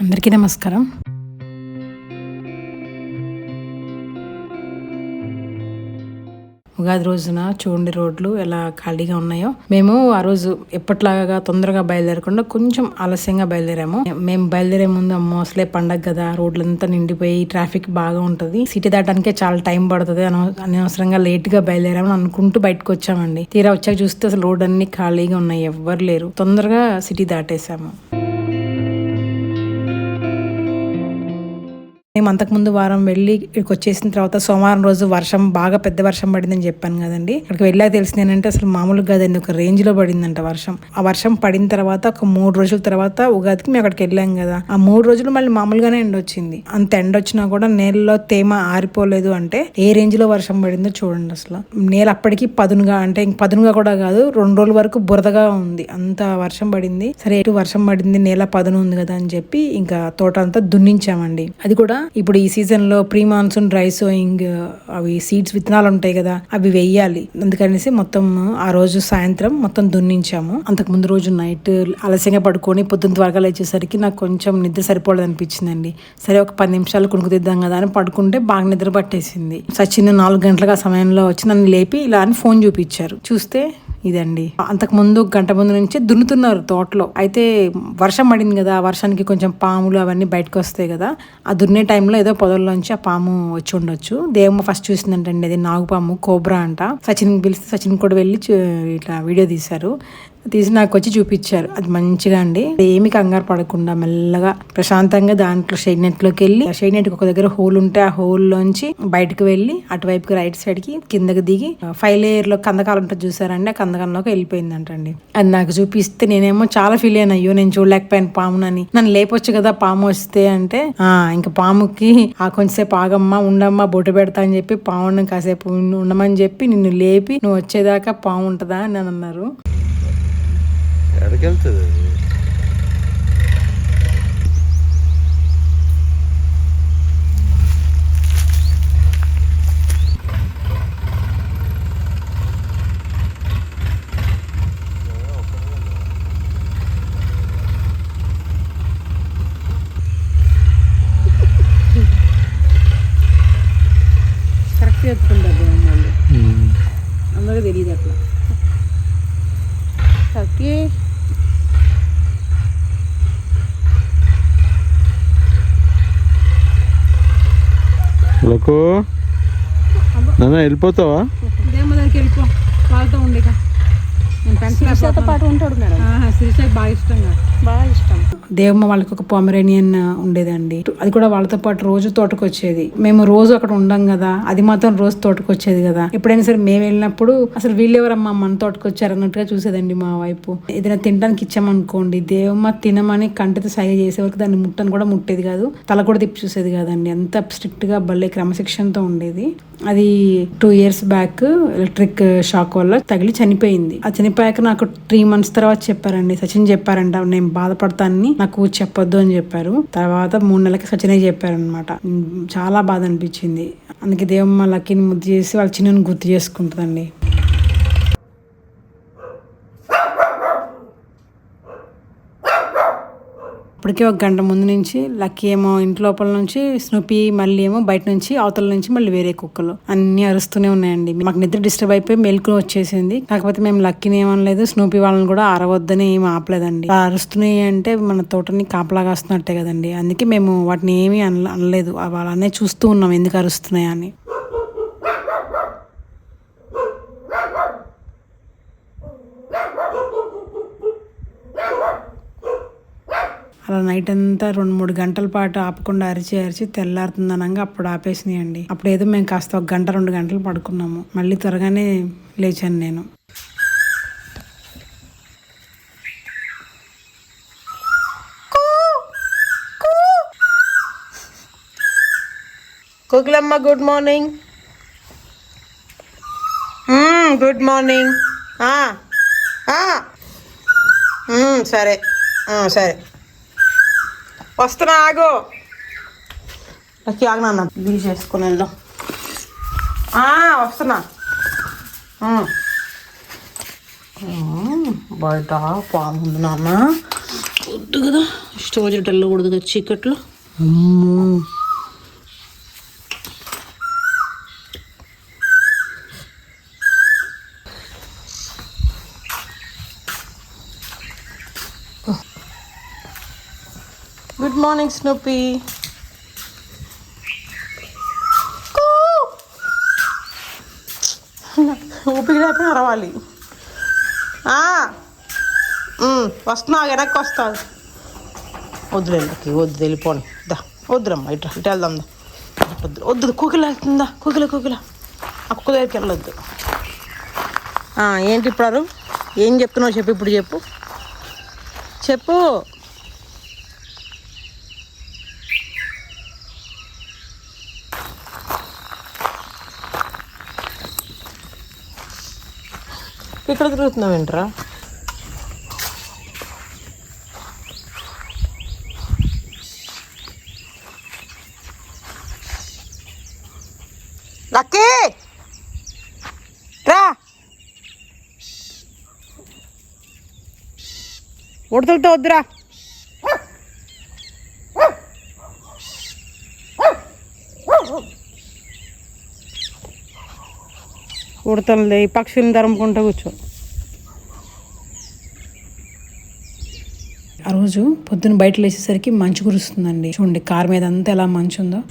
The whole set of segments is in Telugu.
అందరికీ నమస్కారం. ఉగాది రోజున చూడండి రోడ్లు ఎలా ఖాళీగా ఉన్నాయో. మేము ఆ రోజు ఎప్పట్లాగా తొందరగా బయలుదేరకుండా కొంచెం ఆలస్యంగా బయలుదేరాము. మేము బయలుదేరే ముందు అమ్మో అసలే పండగ కదా, రోడ్లంతా నిండిపోయి ట్రాఫిక్ బాగా ఉంటుంది, సిటీ దాటానికే చాలా టైం పడుతుంది, అనవసరంగా లేట్ గా బయలుదేరామని అనుకుంటూ బయటకు వచ్చామండి. తీరా వచ్చాక చూస్తే అసలు రోడ్ అన్ని ఖాళీగా ఉన్నాయి, ఎవ్వరు లేరు. తొందరగా సిటీ దాటేసాము. మేము అంతకుముందు వారం వెళ్ళి ఇక్కడికి వచ్చేసిన తర్వాత సోమవారం రోజు వర్షం బాగా పెద్ద వర్షం పడిందని చెప్పాను కదండి. ఇక్కడికి వెళ్ళాక తెలిసింది ఏంటంటే అసలు మామూలుగా కాదండి, ఒక రేంజ్ లో పడిందంట వర్షం. ఆ వర్షం పడిన తర్వాత ఒక 3 రోజుల తర్వాత ఉగాదికి మేము అక్కడికి వెళ్ళాం కదా, ఆ 3 రోజులు మళ్ళీ మామూలుగానే ఎండ వచ్చింది. అంత ఎండ వచ్చినా కూడా నేలలో తేమ ఆరిపోలేదు. అంటే ఏ రేంజ్ లో వర్షం పడిందో చూడండి. అసలు నేల అప్పటికి పదునుగా, అంటే ఇంక పదునుగా కూడా కాదు, 2 రోజుల వరకు బురదగా ఉంది, అంత వర్షం పడింది. సరే ఎటు వర్షం పడింది, నేల పదును ఉంది కదా అని చెప్పి ఇంకా తోట అంతా దున్నించామండి. అది కూడా ఇప్పుడు ఈ సీజన్ లో ప్రీ మాన్సూన్ డ్రై సోయింగ్ అవి సీడ్స్ విత్తనాలు ఉంటాయి కదా, అవి వెయ్యాలి. అందుకనేసి మొత్తం ఆ రోజు సాయంత్రం మొత్తం దున్నించాము. అంతకు ముందు రోజు నైట్ ఆలస్యంగా పడుకొని పొద్దున్న త్వరగా లేచేసరికి నాకు కొంచెం నిద్ర సరిపోలేదు అనిపించిందండి. సరే ఒక 10 నిమిషాలు కునుకు తీద్దాం కదా అని పడుకుంటే బాగా నిద్ర పట్టేసింది. సచిన్ 4 గంటలకు ఆ సమయంలో వచ్చి నన్ను లేపి ఇలా అని ఫోన్ చూపించారు. చూస్తే ఇదండి, అంతకు ముందు గంట ముందు నుంచి దున్నుతున్నారు తోటలో. అయితే వర్షం పడింది కదా, ఆ వర్షానికి కొంచెం పాములు అవన్నీ బయటకు వస్తాయి కదా, ఆ దున్నే టైంలో ఏదో పొదల్లోంచి ఆ పాము వచ్చి ఉండొచ్చు. దేవమ్మ ఫస్ట్ చూసిందంటండి, అది నాగుపాము, కోబ్రా అంట. సచిన్ పిలిస్తే సచిన్ కూడా వెళ్ళి ఇట్లా వీడియో తీశారు. తీసి నాకు వచ్చి చూపించారు. అది మంచిగా అండి, ఏమి కంగారు పడకుండా మెల్లగా ప్రశాంతంగా దాంట్లో షేడ్ నెట్ లోకి వెళ్ళి, షేడ్ నెట్ ఒక దగ్గర హోల్ ఉంటే ఆ హోల్ లోంచి బయటకు వెళ్ళి అటువైపుకి రైట్ సైడ్ కి కిందకి దిగి 5 లేయర్ లో కందకాలు ఉంటుంది చూసారండి, ఆ కందకంలోకి వెళ్ళిపోయిందంటండి. అది నాకు చూపిస్తే నేనేమో చాలా ఫీల్ అయినా, అయ్యో నేను చూడలేకపోయాను పామునని, నన్ను లేపొచ్చు కదా పాము వస్తే అంటే, ఇంకా పాముకి కొంచెంసేపు ఆగమ్మా ఉండమ్మా బొట్టు పెడతా అని చెప్పి పాముని కాసేపు ఉండమని చెప్పి నిన్ను లేపి నువ్వు వచ్చేదాకా పాము ఉంటుందా అని అన్నారు. ఎక్కడికెళ్తుంది అది? కరెక్ట్ ఎత్తుకుంటారు మళ్ళీ, అందరికీ తెలియదు అట్లా. ఓకే లోకు నాన్న వెళ్ళిపోతావా? దేమ్మ దగ్గరికి వెళ్ళిపో, వాళ్ళతో ఉండే. శిరీషతో పాటు ఉంటాడు మేడం. శిరీషకి బాగా ఇష్టం. దేవమ్మ వాళ్ళకి ఒక పొమరేనియన్ ఉండేదండి, అది కూడా వాళ్ళతో పాటు రోజు తోటకు వచ్చేది. మేము రోజు అక్కడ ఉండం కదా, అది మాత్రం రోజు తోటకు వచ్చేది కదా. ఎప్పుడైనా సరే మేము వెళ్ళినప్పుడు అసలు వీళ్ళెవరమ్మా మన తోటకు వచ్చారు అన్నట్టుగా చూసేదండి మా వైపు. ఏదైనా తినడానికి ఇచ్చామనుకోండి, దేవమ్మ తినమని కంటితో సైగ చేసే వరకు దాన్ని ముట్టని కూడా ముట్టేది కాదు, తల కూడా తిప్పి చూసేది కాదండి. అంత స్ట్రిక్ట్ గా భలే క్రమశిక్షణతో ఉండేది. అది 2 years బ్యాక్ ఎలక్ట్రిక్ షాక్ వల్ల తగిలి చనిపోయింది. ఆ చనిపోయాక నాకు 3 months తర్వాత చెప్పారండి, సచిన్ చెప్పారంట నేను బాధపడతానని నాకు చెప్పొద్దు అని చెప్పారు. తర్వాత 3 నెలలకి సచినే చెప్పారనమాట. చాలా బాధ అనిపించింది. అందుకే దేవమ్మ లక్కీని ముద్దు చేసి వాళ్ళ చిన్నని గుర్తు చేసుకుంటుందండి. ఇప్పటికే 1 గంట ముందు నుంచి లక్కీ ఏమో ఇంటి లోపల నుంచి, స్నూపీ మళ్ళీ ఏమో బయట నుంచి, అవతల నుంచి మళ్ళీ వేరే కుక్కలు అన్ని అరుస్తూనే ఉన్నాయండి. మాకు నిద్ర డిస్టర్బ్ అయిపోయి మెలకు వచ్చేసింది. కాకపోతే మేము లక్కీని ఏమనలేదు, స్నూపీ వాళ్ళని కూడా అరవద్దని ఏమి ఆపలేదండి. అరుస్తున్నాయి అంటే మన తోటని కాపలాగా వస్తున్నట్టే కదండి, అందుకే మేము వాటిని ఏమీ అనలేదు. వాళ్ళనే చూస్తూ ఉన్నాం ఎందుకు అరుస్తున్నాయని. అలా నైట్ అంతా 2-3 గంటల పాటు ఆపకుండా అరిచి తెల్లారుతుందనంగా అప్పుడు ఆపేసినాయండి. అప్పుడు ఏదో మేము కాస్త 1 గంట 2 గంటలు పడుకున్నాము. మళ్ళీ త్వరగానే లేచాను నేను. Kokilamma good morning. Good morning. సరే సరే వస్తున్నా, ఆగు. ఆగనా బిల్ చేసుకుని వెళ్దాం. వస్తున్నా. బయట పాము ఉంది నాన్న, వద్దు కదా స్టవ్ వెళ్ళకూడదు కదా చీకట్లో. అమ్మో గుడ్ మార్నింగ్ స్నూపీ. ఊపిరి లేకపోయినా అరవాలి. వస్తున్నా వెనక్కి వస్తాను. వద్దులేండి వద్దు వెళ్ళిపోండి. దా వద్దురమ్మా ఇటు వెళ్దాం. వద్దు వద్దు కుకిల వెళ్తుందా? కుకిల ఆ కుక్క దగ్గరికి వెళ్ళొద్దు. ఏంటి ఇప్పుడు ఏం చెప్తున్నావు చెప్పు. ఇప్పుడు చెప్పు. ఇక్కడ తిరుగుతున్నావు ఏంట్రా? లక్కీ రా. ఉడతలతో వద్దురా. ఉడతలది పక్షులను తరుముకుంటూ కూర్చో. ఆ రోజు పొద్దున్న బయట లేచేసరికి మంచు కురుస్తుందండి. చూడండి కార్ మీద అంతా ఎలా మంచు ఉందో.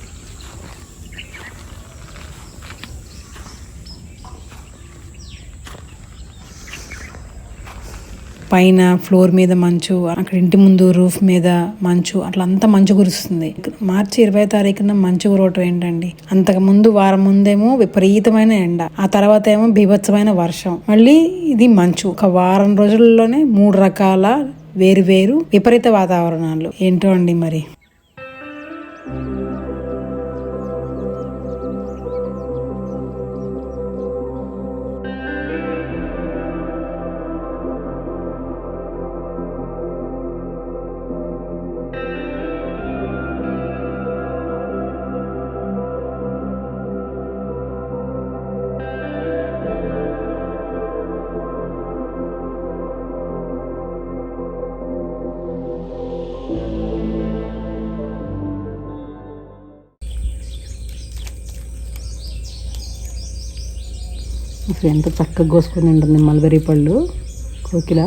పైన ఫ్లోర్ మీద మంచు, అక్కడ ఇంటి ముందు రూఫ్ మీద మంచు, అట్లా అంతా మంచు కురుస్తుంది. మార్చి 20వ తారీఖున మంచు కురవటం ఏంటండి? అంతకు ముందు వారం ముందేమో విపరీతమైన ఎండ, ఆ తర్వాత ఏమో బీభత్సమైన వర్షం, మళ్ళీ ఇది మంచు. ఒక వారం రోజుల్లోనే 3 రకాల వేరు విపరీత వాతావరణాలు. ఏంటో అండి మరి. అసలు ఎంత చక్కగా కోసుకొని ఉంటుంది మల్బెరీ పళ్ళు. కోకిల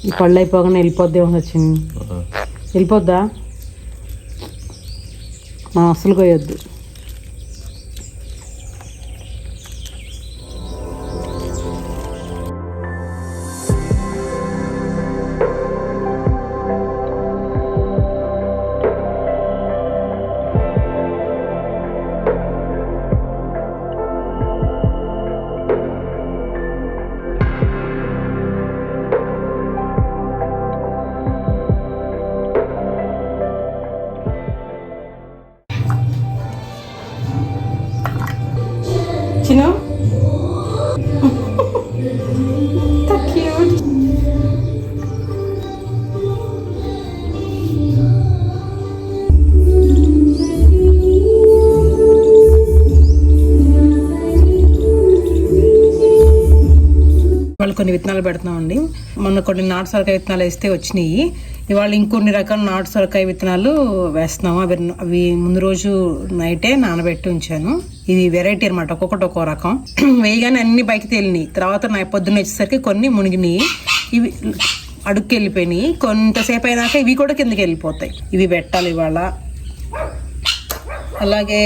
ఈ పళ్ళు అయిపోగానే వెళ్ళిపోద్దేమో వచ్చింది. వెళ్ళిపోద్దా? మనం అస్సలు కోయొద్దు. చిన్న క్యూట్. వాళ్ళు కొన్ని విత్తనాలు పెడుతున్నామండి. మొన్న కొన్ని నాటు సొరకాయ విత్తనాలు వేస్తే వచ్చినాయి. ఇవాళ ఇంకొన్ని రకాల నాటు సొరకాయ విత్తనాలు వేస్తున్నాము. అవి ముందు రోజు నైటే నానబెట్టి ఉంచాను. ఇది వెరైటీ అనమాట, ఒక్కొక్కటి ఒక్కో రకం. వేయగానే అన్ని బయటకు తేలినాయి. తర్వాత పొద్దున్న వచ్చేసరికి కొన్ని మునిగినాయి, ఇవి అడుక్కి వెళ్ళిపోయినాయి. కొంతసేపు అయినాక ఇవి కూడా కిందకి వెళ్ళిపోతాయి. ఇవి పెట్టాలి ఇవాళ. అలాగే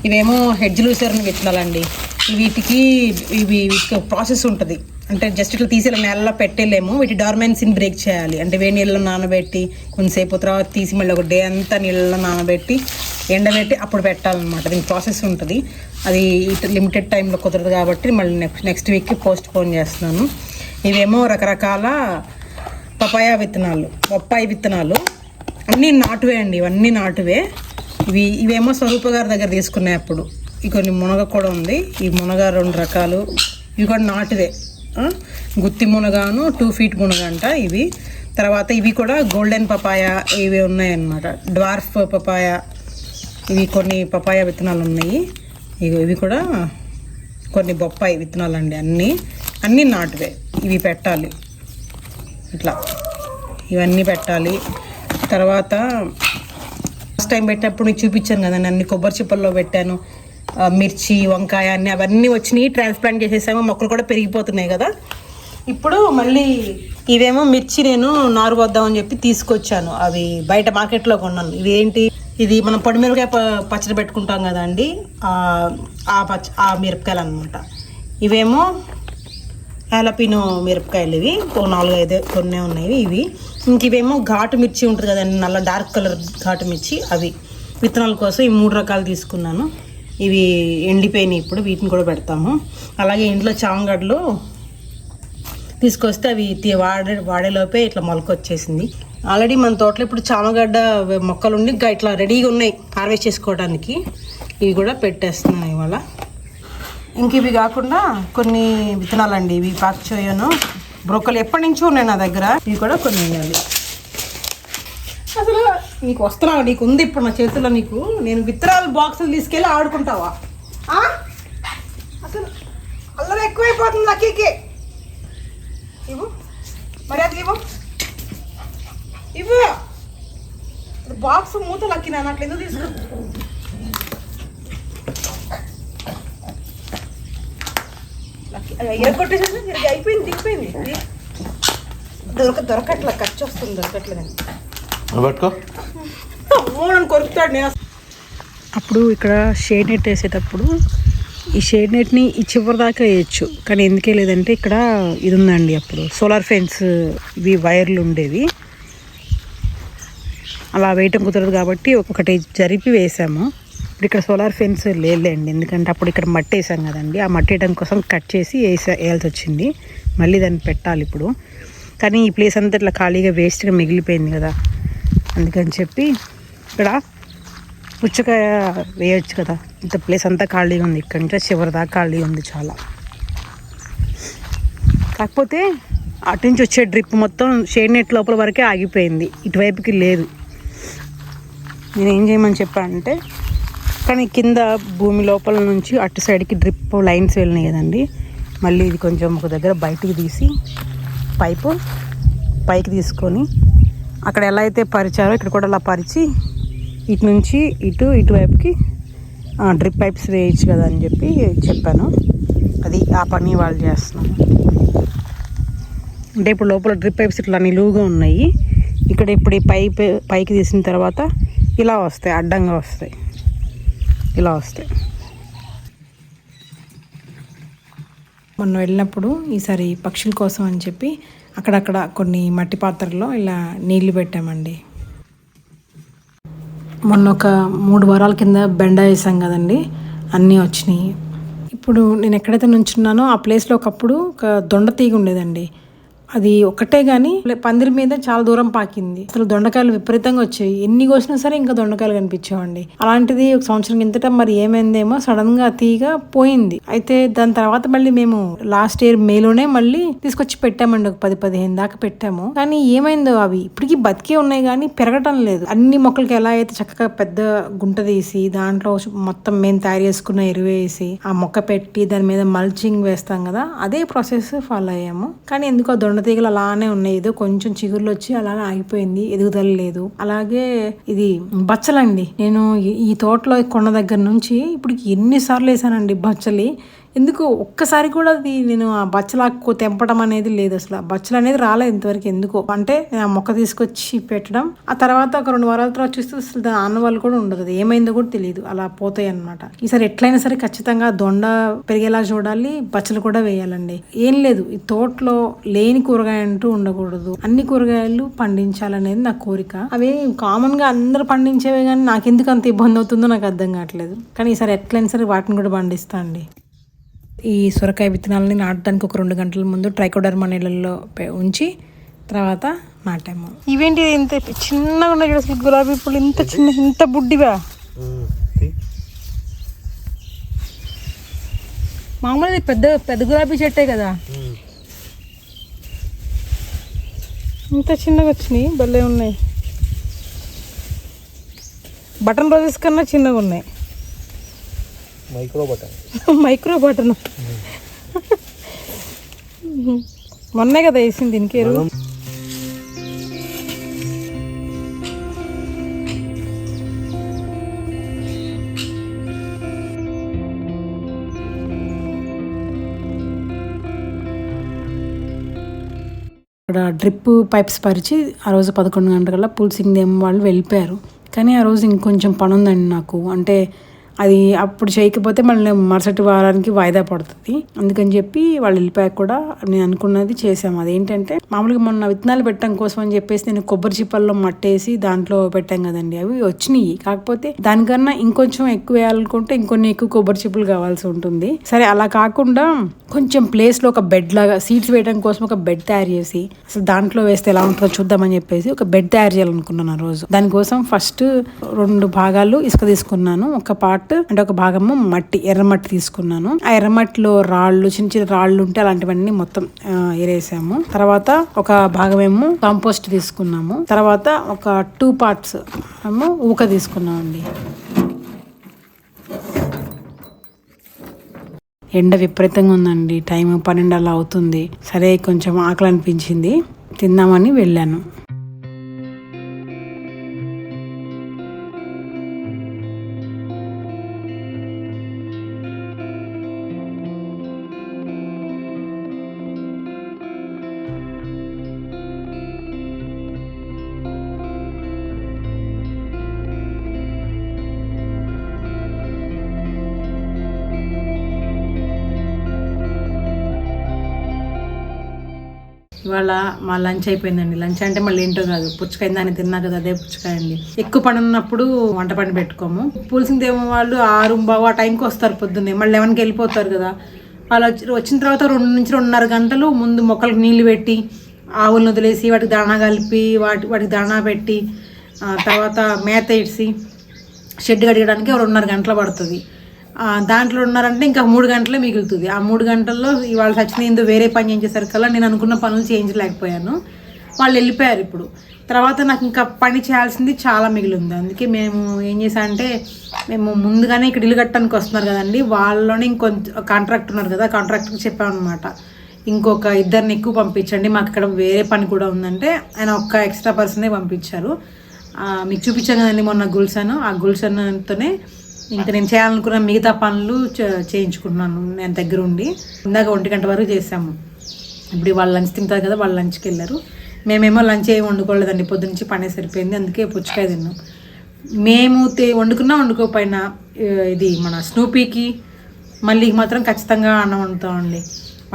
ఇవేమో హెడ్జ్ లూసర్ విత్తనాలండి. వీటికి ప్రాసెస్ ఉంటుంది. అంటే జస్ట్ ఇట్లా తీసి నెలలో పెట్టలేము. వీటి డార్మెన్సీని బ్రేక్ చేయాలి. అంటే వేడి నీళ్ళలో నానబెట్టి కొంతసేపు తర్వాత తీసి మళ్ళీ ఒక డే అంతా నీళ్ళలో నానబెట్టి ఎండబెట్టి అప్పుడు పెట్టాలన్నమాట. దీనికి ప్రాసెస్ ఉంటుంది. అది లిమిటెడ్ టైంలో కుదరదు కాబట్టి మళ్ళీ నెక్స్ట్ వీక్కి పోస్ట్ పోన్ చేస్తున్నాను. ఇవేమో రకరకాల పపాయ విత్తనాలు, బొప్పాయి విత్తనాలు, అన్నీ నాటువే అండి. ఇవన్నీ నాటువే. ఇవేమో స్వరూప గారి దగ్గర తీసుకున్నాయి అప్పుడు. కొన్ని మునగ కూడా ఉంది. ఈ మునగ 2 రకాలు. ఇవి కూడా నాటువే. గుత్తి మునగాను 2 ఫీట్ మునగ అంట ఇవి. తర్వాత ఇవి కూడా గోల్డెన్ పపాయ ఇవి ఉన్నాయన్నమాట. డ్వార్ఫ్ పపాయ, ఇవి కొన్ని పపాయ విత్తనాలు ఉన్నాయి. ఇవి కూడా కొన్ని బొప్పాయి విత్తనాలు అండి. అన్నీ నాటువే. ఇవి పెట్టాలి ఇట్లా. ఇవన్నీ పెట్టాలి. తర్వాత ఫస్ట్ టైం పెట్టినప్పుడు నీకు చూపించాను కదండి, అన్ని కొబ్బరి చిప్పల్లో పెట్టాను. మిర్చి, వంకాయ అన్నీ అవన్నీ వచ్చినాయి, ట్రాన్స్ప్లాంట్ చేసేసాము. మొక్కలు కూడా పెరిగిపోతున్నాయి కదా. ఇప్పుడు మళ్ళీ ఇవేమో మిర్చి నేను నారు వద్దామని చెప్పి తీసుకొచ్చాను. అవి బయట మార్కెట్లో కొన్నాను. ఇదేంటి, ఇది మనం పొడిమిరపకాయ పచ్చడి పెట్టుకుంటాం కదండి, ఆ మిరపకాయలు అనమాట. ఇవేమో హాలపినో మిరపకాయలు, ఇవి 4-5 కొన్ని ఉన్నాయి ఇవి. ఇంక ఇవేమో ఘాటు మిర్చి ఉంటుంది కదండి, నల్ల డార్క్ కలర్ ఘాటు మిర్చి, అవి విత్తనాల కోసం ఈ 3 రకాలు తీసుకున్నాను. ఇవి ఎండిపోయినాయి, ఇప్పుడు వీటిని కూడా పెడతాము. అలాగే ఇంట్లో చామగడ్డలు తీసుకొస్తే అవి వాడేలోపే ఇట్లా మొలకొచ్చేసింది. ఆల్రెడీ మన తోటలో ఇప్పుడు చామగడ్డ మొక్కలు ఉండి ఇట్లా రెడీగా ఉన్నాయి హార్వెస్ట్ చేసుకోవడానికి. ఇవి కూడా పెట్టేస్తున్నాను ఇవాళ. ఇంక ఇవి కాకుండా కొన్ని విత్తనాలు అండి, ఇవి పాక్చోయను బ్రోకలు ఎప్పటి నుంచో ఉన్నాయి నా దగ్గర, ఇవి కూడా కొన్ని వేయాలి. అసలు నీకు వస్తున్నావు, నీకు ఉంది ఇప్పుడు నా చేతుల్లో. నీకు నేను విత్తనాలు బాక్సులు తీసుకెళ్ళి ఆడుకుంటావా? అసలు అల్లరి ఎక్కువైపోతుంది లక్కీకి. ఇవ్వు మరి, అది ఇవ్వు బాక్స్ మూత లక్కీ నాన్న, అట్లా ఎందుకు తీసుకో. ఎరగొట్టేసి అయిపోయింది, దిగిపోయింది. దొరకట్లే, ఖర్చు వస్తుంది, దొరకట్లేదండి. పట్టుకో, నన్ను కొరుకుతాడు. నేను అప్పుడు ఇక్కడ షేడ్ నెట్ వేసేటప్పుడు ఈ షేడ్ నెట్ని ఈ చివరి దాకా వేయచ్చు, కానీ ఎందుకే లేదంటే ఇక్కడ ఇది ఉందండి, అప్పుడు సోలార్ ఫెన్స్ ఇవి వైర్లు ఉండేవి, అలా వేయటం కుదరదు కాబట్టి ఒకటి జరిపి వేసాము. ఇప్పుడు ఇక్కడ సోలార్ ఫెన్స్ లేదండి, ఎందుకంటే అప్పుడు ఇక్కడ మట్టి వేసాం కదండి, ఆ మట్టి వేయడం కోసం కట్ చేసి వేయాల్సి వచ్చింది. మళ్ళీ దాన్ని పెట్టాలి ఇప్పుడు. కానీ ఈ ప్లేస్ అంతా ఇట్లా ఖాళీగా వేస్ట్గా మిగిలిపోయింది కదా, అందుకని చెప్పి ఇక్కడ పుచ్చకాయ వేయచ్చు కదా. ఇంత ప్లేస్ అంతా ఖాళీగా ఉంది, ఇక్కడ నుంచి చివరి దాకా ఖాళీ ఉంది చాలా. కాకపోతే అటు నుంచి వచ్చే డ్రిప్ మొత్తం షేడ్ నెట్ లోపల వరకే ఆగిపోయింది, ఇటువైపుకి లేదు. నేను ఏం చేయమని చెప్పానంటే, కానీ కింద భూమి లోపల నుంచి అటు సైడ్కి డ్రిప్ లైన్స్ వెళ్ళినాయి కదండి, మళ్ళీ ఇది కొంచెం ఒక దగ్గర బయటికి తీసి పైపు పైకి తీసుకొని అక్కడ ఎలా అయితే పరిచారో ఇక్కడ కూడా అలా పరిచి ఇటు నుంచి ఇటువైపుకి డ్రిప్ పైప్స్ వేయచ్చు కదా అని చెప్పి చెప్పాను. అది ఆ పని వాళ్ళు చేస్తున్నాను. అంటే ఇప్పుడు లోపల డ్రిప్ పైప్స్ ఇట్లా నిలువుగా ఉన్నాయి, ఇక్కడ ఇప్పుడు ఈ పైకి తీసిన తర్వాత ఇలా వస్తాయి, అడ్డంగా వస్తాయి, ఇలా వస్తాయి. మొన్న వెళ్ళినప్పుడు ఈసారి పక్షుల కోసం అని చెప్పి అక్కడక్కడ కొన్ని మట్టి పాత్రల్లో ఇలా నీళ్లు పెట్టామండి. మొన్న ఒక 3 వారాల కింద బెండ వేసాం కదండి, అన్నీ వచ్చినాయి. ఇప్పుడు నేను ఎక్కడైతే నుంచున్నానో ఆ ప్లేస్లో ఒకప్పుడు ఒక దొండ తీగ ఉండేదండి, అది ఒక్కటే కానీ పందిరి మీద చాలా దూరం పాకింది. అసలు దొండకాయలు విపరీతంగా వచ్చాయి, ఎన్ని కోసినా సరే ఇంకా దొండకాయలు కనిపించేవండి. అలాంటిది ఒక సంవత్సరం కిందట మరి ఏమైందేమో సడన్ గా తీగ పోయింది. అయితే దాని తర్వాత మళ్ళీ మేము లాస్ట్ ఇయర్ మేలోనే మళ్ళీ తీసుకొచ్చి పెట్టామండి, ఒక 10-15 దాకా పెట్టాము. కానీ ఏమైందో అవి ఇప్పటికీ బతికే ఉన్నాయి కానీ పెరగటం లేదు. అన్ని మొక్కలకి ఎలా అయితే చక్కగా పెద్ద గుంట తీసి దాంట్లో మొత్తం మేము తయారు చేసుకున్న ఎరువు వేసి ఆ మొక్క పెట్టి దాని మీద మల్చింగ్ వేస్తాం కదా, అదే ప్రాసెస్ ఫాలో అయ్యాము. కానీ ఎందుకో దొండ తీగలు అలానే ఉన్నాయి, ఏదో కొంచెం చిగుర్లు వచ్చి అలానే ఆగిపోయింది, ఎదుగుదల లేదు. అలాగే ఇది బచ్చలండి, నేను ఈ తోటలో కొన్న దగ్గర నుంచి ఇప్పుడు ఎన్నిసార్లు వేసానండి బచ్చలి. ఎందుకు ఒక్కసారి కూడా అది నేను ఆ బచ్చలాకు తెంపడం అనేది లేదు, అసలు ఆ బచ్చలు అనేది రాలేదు ఇంతవరకు. ఎందుకో అంటే నేను ఆ మొక్క తీసుకొచ్చి పెట్టడం, ఆ తర్వాత ఒక 2 వారాల తర్వాత చూస్తే అసలు దాని ఆన్న వాళ్ళు కూడా ఉండదు, అది ఏమైందో కూడా తెలియదు, అలా పోతాయి అనమాట. ఈసారి ఎట్లయినా సరే ఖచ్చితంగా దొండ పెరిగేలా చూడాలి, బచ్చలు కూడా వేయాలండి. ఏం లేదు, ఈ తోటలో లేని కూరగాయ అంటూ ఉండకూడదు, అన్ని కూరగాయలు పండించాలనేది నా కోరిక. అవి కామన్ గా అందరూ పండించేవే కానీ నాకెందుకు అంత ఇబ్బంది అవుతుందో నాకు అర్థం కావట్లేదు. కానీ ఈసారి ఎట్లయినా సరే వాటిని కూడా పండిస్తా అండి. ఈ సొరకాయ విత్తనాలని నాటడానికి ఒక 2 గంటల ముందు ట్రైకోడర్మా నీళ్ళల్లో ఉంచి తర్వాత నాటాము. ఇవేంటి ఇంత చిన్నగా ఉన్నాయి అసలు, గులాబీ పూలు ఇంత చిన్న, ఇంత బుడ్డివా? మామూలుగా పెద్ద పెద్ద గులాబీ చెట్టే కదా, ఇంత చిన్నగా వచ్చినాయి, భలే ఉన్నాయి. బటన్ రోజెస్ కన్నా చిన్నగా ఉన్నాయి. మైక్రో బటన్ మొన్నే కదా వేసింది దీనికి ఎరువు. ఇక్కడ డ్రిప్ పైప్స్ పరిచి ఆ రోజు 11 గంటలకల్లా పుల్సింగ్ దేమో వాళ్ళు వెళ్ళిపోయారు. కానీ ఆ రోజు ఇంకొంచెం పని ఉందండి నాకు. అంటే అది అప్పుడు చేయకపోతే మళ్ళీ మరుసటి వారానికి వాయిదా పడుతుంది. అందుకని చెప్పి వాళ్ళు వెళ్ళిపోయాక కూడా నేను అనుకున్నది చేసాము. అదేంటంటే మామూలుగా మొన్న విత్తనాలు పెట్టడం కోసం అని చెప్పేసి నేను కొబ్బరి చిప్పల్లో మట్టేసి దాంట్లో పెట్టాం కదండి, అవి వచ్చినాయి. కాకపోతే దానికన్నా ఇంకొంచెం ఎక్కువ వేయాలనుకుంటే ఇంకొన్ని ఎక్కువ కొబ్బరి చిప్పలు కావాల్సి ఉంటుంది. సరే అలా కాకుండా కొంచెం ప్లేస్లో ఒక బెడ్ లాగా సీడ్స్ వేయడం కోసం ఒక బెడ్ తయారు చేసి అసలు దాంట్లో వేస్తే ఎలా ఉంటుందో చూద్దామని చెప్పేసి ఒక బెడ్ తయారు చేయాలనుకున్నాను ఆ రోజు. దానికోసం ఫస్ట్ 2 భాగాలు ఇసుక తీసుకున్నాను. ఒక పార్ట్ అంటే ఒక భాగము మట్టి, ఎర్రమట్టి తీసుకున్నాను. ఆ ఎర్రమట్టిలో రాళ్ళు, చిన్న చిన్న రాళ్ళు ఉంటే అలాంటివన్నీ మొత్తం ఏరేసాము. తర్వాత ఒక భాగమేమో కాంపోస్ట్ తీసుకున్నాము. తర్వాత ఒక 2 పార్ట్స్ ఏమో ఊక తీసుకున్నామండి. ఎండ విపరీతంగా ఉందండి. టైం 12 అలా అవుతుంది. సరే కొంచెం ఆకలి అనిపించింది, తిందామని వెళ్ళాను. ఇవాళ మా లంచ్ అయిపోయిందండి. లంచ్ అంటే మళ్ళీ ఏంటో కాదు, పుచ్చకాయ దాన్ని తిన్నా కదా, అదే పుచ్చకాయ అండి. ఎక్కువ పని ఉన్నప్పుడు వంట పని పెట్టుకోము. పులిసిందేమో వాళ్ళు 6:15 ఆ టైంకి వస్తారు పొద్దున్నే, మళ్ళీ 11కి వెళ్ళిపోతారు కదా. వాళ్ళు వచ్చిన తర్వాత 2 నుంచి 2:30 గంటలు ముందు మొక్కలకు నీళ్లు పెట్టి, ఆవులను వదిలేసి వాటికి దాణా కలిపి వాటికి దాణా పెట్టి తర్వాత మేత ఇడిసి షెడ్ కడిగడానికి 2:30 గంటలు పడుతుంది. దాంట్లో ఉన్నారంటే ఇంకా 3 గంటలే మిగులుతుంది. ఆ 3 గంటల్లో ఇవాళ సచిన్ వేరే పని చేసేసరికల్లా నేను అనుకున్న పనులు చేయించలేకపోయాను. వాళ్ళు వెళ్ళిపోయారు. ఇప్పుడు తర్వాత నాకు ఇంకా పని చేయాల్సింది చాలా మిగిలింది. అందుకే మేము ఏం చేసామంటే, మేము ముందుగానే ఇక్కడ ఇల్లు కట్టడానికి వస్తున్నారు కదండి, వాళ్ళలోనే ఇంకొంచెం కాంట్రాక్ట్ ఉన్నారు కదా, కాంట్రాక్ట్కి చెప్పామన్నమాట, ఇంకొక 2 ఎక్కువ పంపించండి, మాకు ఇక్కడ వేరే పని కూడా ఉందంటే ఆయన ఒక్క ఎక్స్ట్రా పర్సనే పంపించారు. మీకు చూపించాను కదండి మొన్న గుల్సన్, ఆ గుల్సన్తోనే ఇంకా నేను చేయాలనుకున్న మిగతా పనులు చేయించుకుంటున్నాను నేను దగ్గర ఉండి. ఇందాక 1 గంట వరకు చేసాము. ఇప్పుడు వాళ్ళు లంచ్ తింటారు కదా, వాళ్ళు లంచ్కి వెళ్ళారు. మేమేమో లంచ్ ఏమి వండుకోలేదండి, పొద్దునుంచి పనే సరిపోయింది. అందుకే పుచ్చకాయ తిన్నాం. మేము వండుకున్నా వండుకోకపోయినా ఇది మన స్నూపీకి మళ్ళీ మాత్రం ఖచ్చితంగా అన్నం వండుతామండి.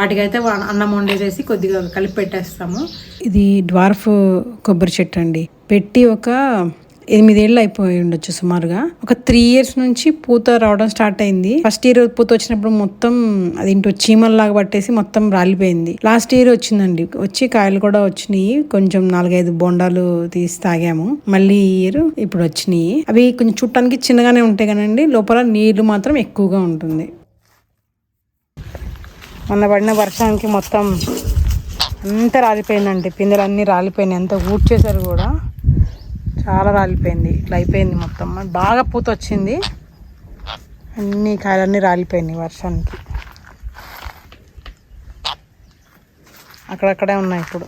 వాటికైతే అన్నం వండేసేసి కొద్దిగా కలిపి పెట్టేస్తాము. ఇది డ్వార్ఫ్ కొబ్బరి చెట్టు అండి. పెట్టి ఒక 8 ఏళ్ళు అయిపోయి ఉండొచ్చు సుమారుగా. ఒక 3 years నుంచి పూత రావడం స్టార్ట్ అయింది. ఫస్ట్ ఇయర్ పూత వచ్చినప్పుడు మొత్తం అది ఇంటో చీమల్లాగా పట్టేసి మొత్తం రాలిపోయింది. లాస్ట్ ఇయర్ వచ్చిందండి, వచ్చి కాయలు కూడా వచ్చినాయి. కొంచెం 4-5 బొండాలు తీసి తాగాము. మళ్ళీ ఈ ఇయర్ ఇప్పుడు వచ్చినాయి. అవి కొంచెం చుట్టానికి చిన్నగానే ఉంటాయి కానండి, లోపల నీళ్లు మాత్రం ఎక్కువగా ఉంటుంది. మొన్న పడిన వర్షానికి మొత్తం అంతా రాలిపోయిందండి. పిందెలు అన్నీ రాలిపోయినాయి, అంతా ఊడ్చేశారు కూడా, చాలా రాలిపోయింది. ఇట్లా అయిపోయింది మొత్తం. బాగా పూత వచ్చింది, అన్ని కాయలన్నీ రాలిపోయినాయి వర్షానికి. అక్కడక్కడే ఉన్నాయి. ఇప్పుడు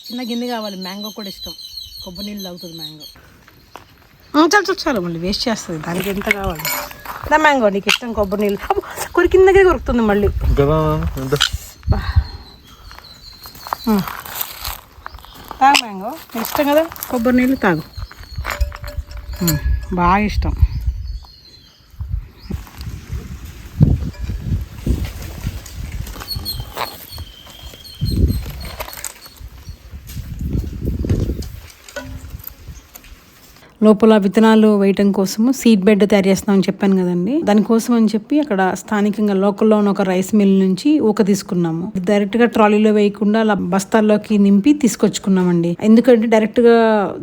చిన్న గిన్నె కావాలి, మ్యాంగో కూడా ఇష్టం, కొబ్బరి నీళ్ళు తాగుతుంది మ్యాంగో. చాలు మళ్ళీ వేస్ట్ చేస్తుంది, దానికి ఎంత కావాలి. నా మ్యాంగో నీకు ఇష్టం, కొబ్బరి నీళ్ళు కొరికిన దగ్గర కొరుకుతుంది మళ్ళీ. తాగు మ్యాంగో, ఇష్టం కదా కొబ్బరి నీళ్ళు, తాగు, బాగా ఇష్టం. లోపల విత్తనాలు వేయటం కోసము సీడ్ బెడ్ తయారు చేస్తామని చెప్పాను కదండి. దానికోసం అని చెప్పి అక్కడ స్థానికంగా లోకల్లో ఉన్న ఒక రైస్ మిల్ నుంచి ఊక తీసుకున్నాము. డైరెక్ట్ గా ట్రాలీలో వేయకుండా అలా బస్తాల్లోకి నింపి తీసుకొచ్చుకున్నామండి. ఎందుకంటే డైరెక్ట్ గా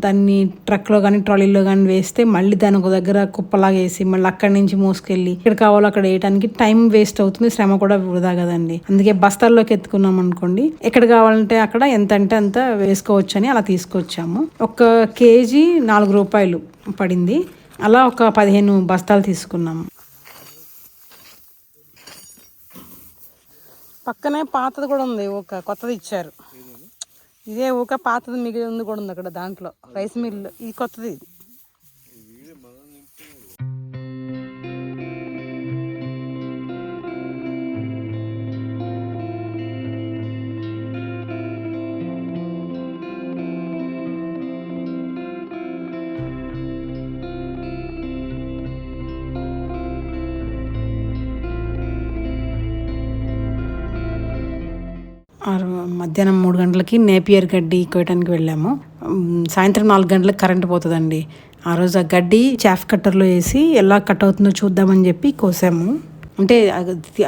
దాన్ని ట్రక్ లో కానీ ట్రాలీలో కానీ వేస్తే మళ్ళీ దాని ఒక దగ్గర కుప్పలాగా వేసి మళ్ళీ అక్కడి నుంచి మోసుకెళ్ళి ఇక్కడ కావాలో అక్కడ వేయడానికి టైం వేస్ట్ అవుతుంది, శ్రమ కూడా వృధా కదండి. అందుకే బస్తాల్లోకి ఎత్తుకున్నాం అనుకోండి, ఎక్కడ కావాలంటే అక్కడ ఎంత అంటే అంత వేసుకోవచ్చు అని అలా తీసుకొచ్చాము. 1 కేజీ 4 రూపాయలు పడింది. అలా ఒక 15 బస్తాలు తీసుకున్నాము. పక్కనే పాతది కూడా ఉంది, ఒక కొత్తది ఇచ్చారు. ఇదే ఒక పాతది మిగిలి ఉంది కూడా ఉంది అక్కడ, దాంట్లో రైస్ మిల్. ఇది కొత్తది. మధ్యాహ్నం 3 గంటలకి నేపియర్ గడ్డి కోయటానికి వెళ్ళాము. సాయంత్రం 4 గంటలకు కరెంట్ పోతుందండి. ఆ రోజు ఆ గడ్డి చాఫ్ కట్టర్లో వేసి ఎలా కట్ అవుతుందో చూద్దామని చెప్పి కోసాము. అంటే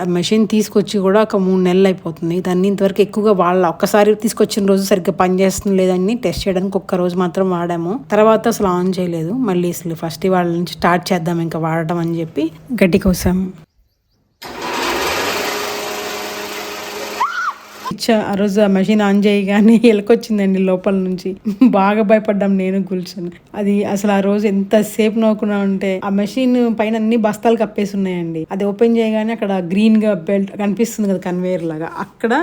ఆ మెషిన్ తీసుకొచ్చి కూడా ఒక 3 నెలలు అయిపోతుంది. దాన్ని ఇంతవరకు ఎక్కువగా ఒక్కసారి తీసుకొచ్చిన రోజు సరిగ్గా పనిచేస్తుంది లేదని టెస్ట్ చేయడానికి ఒక్క రోజు మాత్రం వాడాము. తర్వాత అసలు ఆన్ చేయలేదు. మళ్ళీ అసలు ఫస్ట్ వాళ్ళ నుంచి స్టార్ట్ చేద్దాం ఇంకా వాడటం అని చెప్పి గడ్డి కోసాము. ఆ రోజు ఆ మెషిన్ ఆన్ చేయగానే ఎలకొచ్చిందండి లోపల నుంచి. బాగా భయపడ్డాం నేను కూర్చొని. అది అసలు ఆ రోజు ఎంతసేపు నవ్వుకున్నా ఉంటే ఆ మెషిన్ పైన అన్ని బస్తాలు కప్పేసి ఉన్నాయండి. అది ఓపెన్ చేయగానే అక్కడ గ్రీన్ గా బెల్ట్ కనిపిస్తుంది కదా కన్వేయర్ లాగా, అక్కడ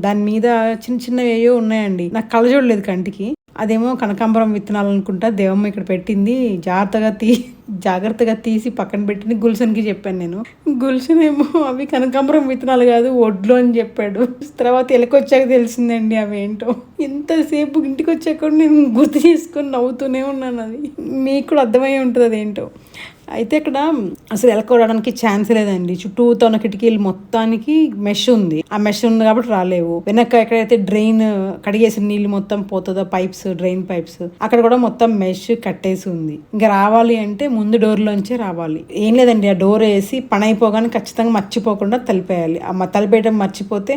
దాని మీద చిన్న చిన్నవి ఏవో ఉన్నాయండి. నాకు కళ్ళ చూడలేదు కంటికి. అదేమో కనకాంబరం విత్తనాలు అనుకుంటా దేవమ్మ ఇక్కడ పెట్టింది. జాగ్రత్తగా తీసి పక్కన పెట్టింది. గుల్షన్కి చెప్పాను నేను. గుల్షన్ ఏమో అవి కనకాంబరం విత్తనాలు కాదు ఒడ్లు అని చెప్పాడు. తర్వాత ఎలకొచ్చాక తెలిసిందండి అవి ఏంటో. ఎంతసేపు ఇంటికి వచ్చాక నేను గుర్తు చేసుకొని నవ్వుతూనే ఉన్నాను. అది మీకు కూడా అర్థమయ్యే ఉంటుంది అదేంటో. అయితే అక్కడ అసలు ఎలకొడడానికి ఛాన్స్ లేదండి. చుట్టూతో ఉన్న కిటికీలు మొత్తానికి మెష్ ఉంది. ఆ మెష్ ఉంది కాబట్టి రాలేవు. వెనక ఎక్కడైతే డ్రైన్ కడిగేసిన నీళ్ళు మొత్తం పోతుందో పైప్స్, డ్రైన్ పైప్స్, అక్కడ కూడా మొత్తం మెష్ కట్టేసి ఉంది. ఇంకా రావాలి అంటే ముందు డోర్లోంచే రావాలి. ఏం లేదండి, ఆ డోర్ వేసి పని అయిపోగానే ఖచ్చితంగా మర్చిపోకుండా తలిపేయాలి. ఆ తలిపేయడం మర్చిపోతే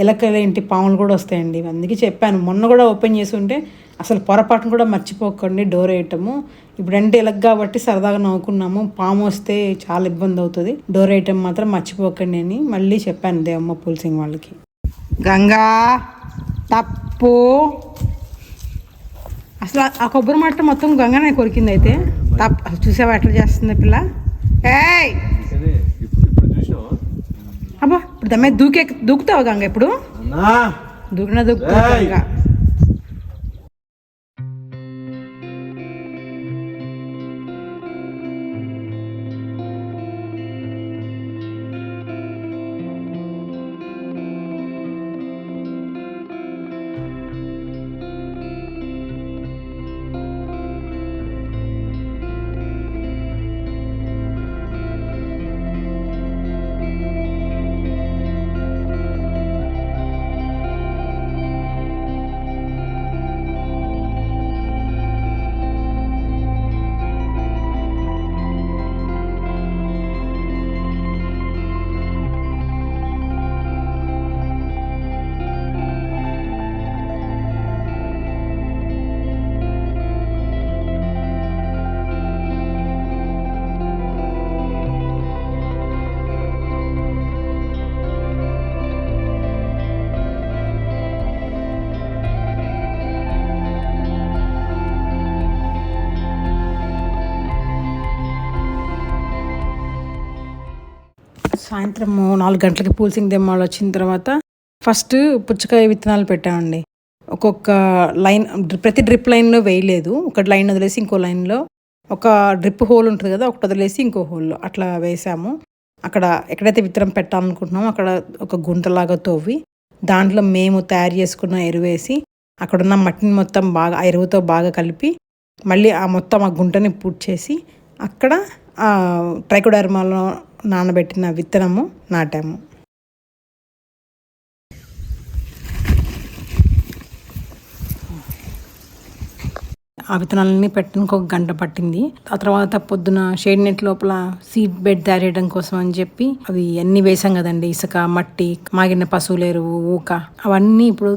ఎలకలేంటి పాములు కూడా వస్తాయండి. అందుకే చెప్పాను, మొన్న కూడా ఓపెన్ చేసి ఉంటే అసలు పొరపాటును కూడా మర్చిపోకండి డోర్ వేయటము. ఇప్పుడంటే ఎలక కాబట్టి సరదాగా నవ్వుకున్నాము, పాము వస్తే చాలా ఇబ్బంది అవుతుంది, డోర్ వేయటం మాత్రం మర్చిపోకండి అని మళ్ళీ చెప్పాను దేవమ్మ పుల్సింగ్ వాళ్ళకి. గంగా తప్పు. అసలు ఆ కొబ్బరి మట్ట మొత్తం గంగనే కొరికింది. అయితే తప్పు చూసావా ఎట్లా చేస్తుంది పిల్ల. ఏయ్ అబ్బా, ఇప్పుడు దమ్మే దూకుతావా గంగ? ఇప్పుడు దూకుతున్నా గంగ. సాయంత్రం 4 గంటలకి పూల్సింగ్ దెమ్మాళ్ళు వచ్చిన తర్వాత ఫస్ట్ పుచ్చకాయ విత్తనాలు పెట్టామండి. ఒక్కొక్క లైన్, ప్రతి డ్రిప్ లైన్లో వేయలేదు. ఒక లైన్ వదిలేసి ఇంకో లైన్లో, ఒక డ్రిప్ హోల్ ఉంటుంది కదా, ఒకటి వదిలేసి ఇంకో హోల్లో అట్లా వేసాము. అక్కడ ఎక్కడైతే విత్తనం పెట్టాలనుకుంటున్నామో అక్కడ ఒక గుంటలాగా తవ్వి దాంట్లో మేము తయారు చేసుకున్న ఎరువేసి అక్కడున్న మట్టిని మొత్తం బాగా ఆ ఎరువుతో బాగా కలిపి మళ్ళీ ఆ గుంటని పూడ్చేసి అక్కడ ట్రైకోడర్మాలో నానబెట్టిన విత్తనము నాటాము. ఆ విత్తనాలని పెట్టడానికి 1 గంట పట్టింది. ఆ తర్వాత పొద్దున షేడ్ నెట్ లోపల సీడ్ బెడ్ తయారు చేయడం కోసం అని చెప్పి అవి అన్ని వేసాం కదండి, ఇసుక, మట్టి, మాగిన పశువుల ఎరువు, ఊక, అవన్నీ ఇప్పుడు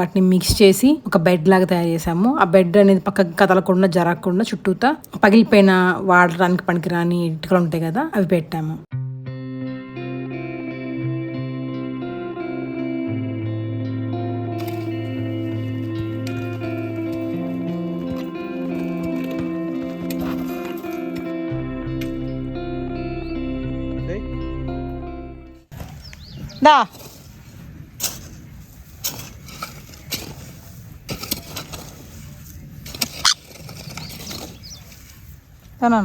వాటిని మిక్స్ చేసి ఒక బెడ్ లాగా తయారు చేసాము. ఆ బెడ్ అనేది పక్కకి కదలకుండా జరగకుండా చుట్టూతా పగిలిపోయిన వాడడానికి పనికిరాని ఇటుకలు ఉంటాయి కదా, అవి పెట్టాము. దా తనా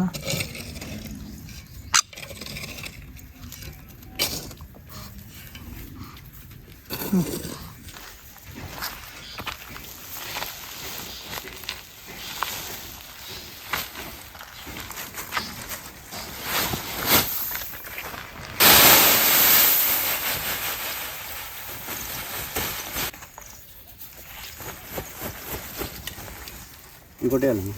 కొట్టేయాలి.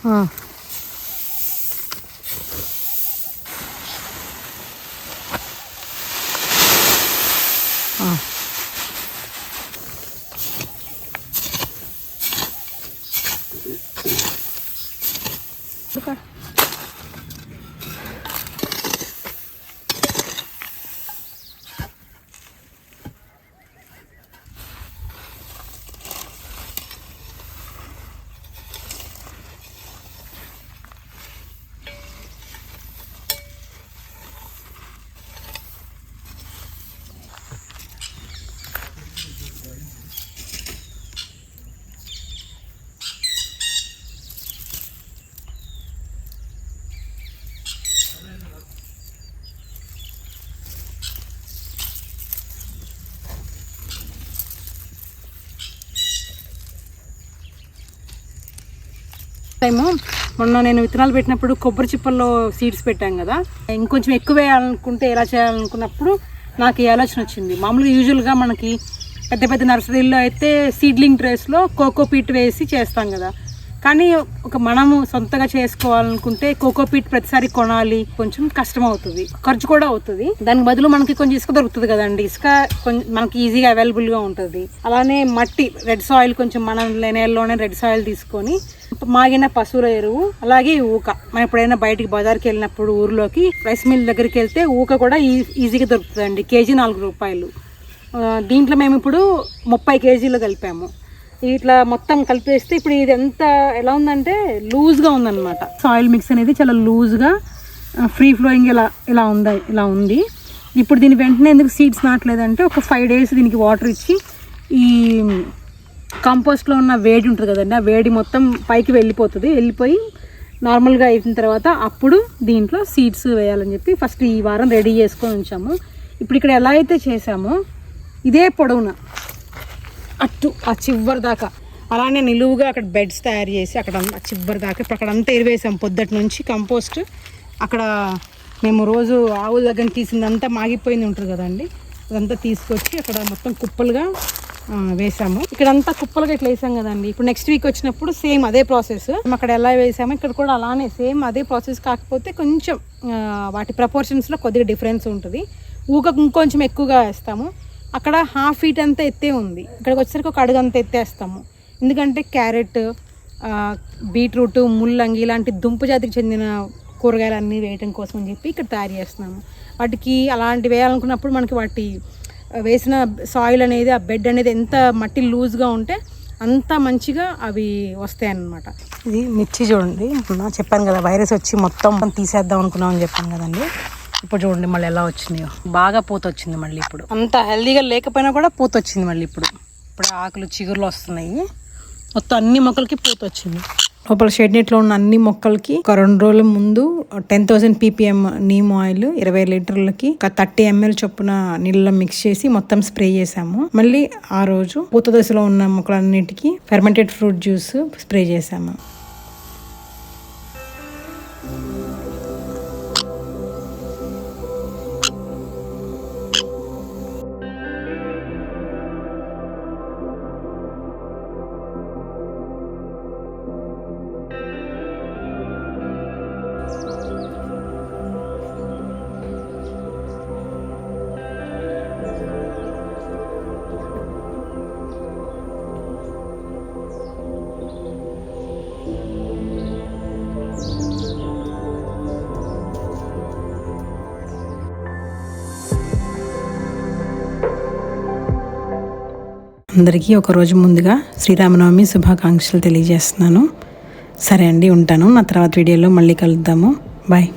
టైము మొన్న నేను విత్తనాలు పెట్టినప్పుడు కొబ్బరి చిప్పల్లో సీడ్స్ పెట్టాం కదా, ఇంకొంచెం ఎక్కువ వేయాలనుకుంటే ఎలా చేయాలనుకున్నప్పుడు నాకు ఈ ఆలోచన వచ్చింది. మామూలుగా యూజువల్గా మనకి పెద్ద పెద్ద నర్సరీల్లో అయితే సీడ్లింగ్ ట్రేస్లో కోకోపీట్ వేసి చేస్తాం కదా, కానీ మనము సొంతగా చేసుకోవాలనుకుంటే కోకోపీట్ ప్రతిసారి కొనాలి, కొంచెం కష్టం అవుతుంది, ఖర్చు కూడా అవుతుంది. దానికి బదులు మనకి కొంచెం ఇసుక దొరుకుతుంది కదండి, ఇసుక కొంచెం మనకి ఈజీగా అవైలబుల్గా ఉంటుంది. అలానే మట్టి రెడ్ సాయిల్, కొంచెం మన నేలలోనే రెడ్ సాయిల్ తీసుకొని మాగిన పశువుల ఎరువు, అలాగే ఊక. మనం ఎప్పుడైనా బయటికి బజార్కి వెళ్ళినప్పుడు ఊర్లోకి రైస్ మిల్ దగ్గరికి వెళ్తే ఊక కూడా ఈజీగా దొరుకుతుందండి, కేజీ 4 రూపాయలు. దీంట్లో మేము ఇప్పుడు 30 కేజీలు కలిపాము. ఇట్లా మొత్తం కలిపేస్తే ఇప్పుడు ఇది ఎలా ఉందంటే లూజ్గా ఉందన్నమాట. సాయిల్ మిక్స్ అనేది చాలా లూజ్గా ఫ్రీ ఫ్లోయింగ్ ఇలా ఉంది. ఇప్పుడు దీని వెంటనే ఎందుకు సీడ్స్ నాటలేదంటే, ఒక 5 days దీనికి వాటర్ ఇచ్చి ఈ కంపోస్ట్లో ఉన్న వేడి ఉంటుంది కదండి, ఆ వేడి మొత్తం పైకి వెళ్ళిపోయి నార్మల్గా అయిన తర్వాత అప్పుడు దీంట్లో సీడ్స్ వేయాలని చెప్పి ఫస్ట్ ఈ వారం రెడీ చేసుకొని ఉంచాము. ఇప్పుడు ఇక్కడ ఎలా అయితే చేసామో ఇదే పొడవున అటు ఆ చివరి దాకా అలానే నిలువుగా అక్కడ బెడ్స్ తయారు చేసి అక్కడ చివరి దాకా ఇప్పుడు అక్కడ అంతా ఎరువేసాం. పొద్దుటి నుంచి కంపోస్ట్ అక్కడ మేము రోజు ఆవుల దగ్గర తీసిందంతా మాగిపోయింది ఉంటుంది కదండి, అదంతా తీసుకొచ్చి అక్కడ మొత్తం కుప్పలుగా వేసాము. ఇక్కడంతా కుప్పలుగా ఇట్లా వేసాం కదండి. ఇప్పుడు నెక్స్ట్ వీక్ వచ్చినప్పుడు సేమ్ అదే ప్రాసెస్ అక్కడ ఎలా వేసామో ఇక్కడ కూడా అలానే సేమ్ అదే ప్రాసెస్, కాకపోతే కొంచెం వాటి ప్రపోర్షన్స్లో కొద్దిగా డిఫరెన్స్ ఉంటుంది. ఊక ఇంకొంచెం ఎక్కువగా వేస్తాము. అక్కడ 1/2 feet అంతా ఎత్తే ఉంది, ఇక్కడికి వచ్చేసరికి ఒక అడుగు అంతా ఎత్తేస్తాము. ఎందుకంటే క్యారెట్, బీట్రూట్, ముల్లంగి ఇలాంటి దుంపు జాతికి చెందిన కూరగాయలన్నీ వేయటం కోసం అని చెప్పి ఇక్కడ తయారు చేస్తున్నాము. వాటికి అలాంటి వేయాలనుకున్నప్పుడు మనకి వాటి వేసిన సాయిల్ అనేది, ఆ బెడ్ అనేది ఎంత మట్టి లూజ్గా ఉంటే అంత మంచిగా అవి వస్తాయి అన్నమాట. ఇది మిర్చి చూడండి, చెప్పాను కదా వైరస్ వచ్చి మొత్తం తీసేద్దాం అనుకున్నామని చెప్పాను కదండి. ఇప్పుడు చూడండి మళ్ళీ ఎలా వచ్చినాయో, బాగా పూత వచ్చింది మళ్ళీ. ఇప్పుడు అంత హెల్దీగా లేకపోయినా కూడా పూత వచ్చింది మళ్ళీ. ఇప్పుడు ఆకులు చిగురులు వస్తున్నాయి, మొత్తం అన్ని మొక్కలకి పూత వచ్చింది. లోపల షెడ్ నెట్లో ఉన్న అన్ని మొక్కలకి ఒక 2 రోజుల ముందు 10,000 ppm నీమ్ ఆయిల్ 20 లీటర్లకి 30 ml చొప్పున నీళ్ళలో మిక్స్ చేసి మొత్తం స్ప్రే చేసాము. మళ్ళీ ఆ రోజు పూత దశలో ఉన్న మొక్కలన్నిటికీ ఫెర్మెంటెడ్ ఫ్రూట్ జ్యూస్ స్ప్రే చేసాము. అందరికీ ఒక రోజు ముందుగా శ్రీరామనవమి శుభాకాంక్షలు తెలియజేస్తున్నాను. సరే అండి, ఉంటాను. నా తర్వాత వీడియోలో మళ్ళీ కలుద్దాము. బాయ్.